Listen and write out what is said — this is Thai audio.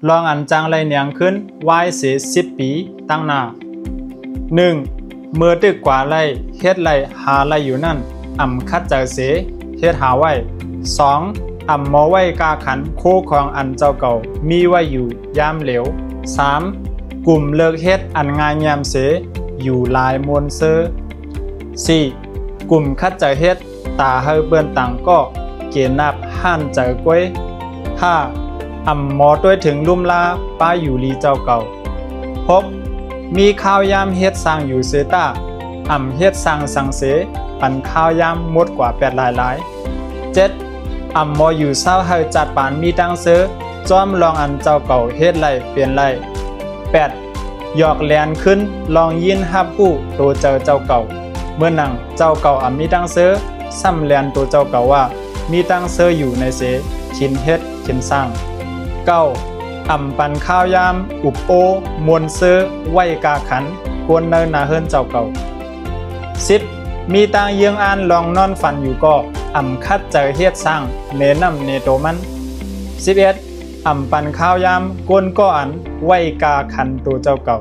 ลองอันจังไรเนียงขึ้นไว้เสีย10 ปีตั้งหน้า 1. เมื่อตึกกว่าไรเฮ็ดไรหาไรอยู่นั่นคัดเจอเสเฮ็ดหาไว้ 2. มอไว้กาขันโคของอันเจ้าเก่ามีไว้อยู่ยามเหลว 3. กลุ่มเลิกเฮ็ดอันงายยามเสอยู่ลายมวลเซอ 4. กลุ่มคัดเจอเฮ็ดตาเฮเบิ่นตังก็เกณฑ์นับห้านเจอกวย 5. หมอด้วยถึงลุ่มลาป้าอยู่ลีเจ้าเก่า 6. มีข้าวยามเฮ็ดสร้างอยู่เสตาเฮ็ดสร้างสังเสปันข้าวยามหมดกว่า8หลาย 7. หมออยู่เศร้าเฮจัดปานมีตังเสจอมลองอันเจ้าเก่าเฮ็ดไรเปลี่ยนไร 8. หยอกแลนขึ้นลองยินฮับผู้โตเจอเจ้าเก่าเมื่อนังเจ้าเก่ามีตังเสซ้ำแลนตัวเจ้าเก่าว่ามีตังเสอยู่ในเสขินเฮ็ดขินสร้าง 9. ปันข้าวยามอุบโอมวลเสไว้กาขันกวนเนินนาเฮิรนเจ้าเก่า 10. มีตังเยืองอ่านลองนอนฝันอยู่ก็คัดเจอเฮ็ดสร้างเนนำเนโตมัน 11. ปันข้าวยามกวนก็อันไว้กาขันตัวเจ้าเก่า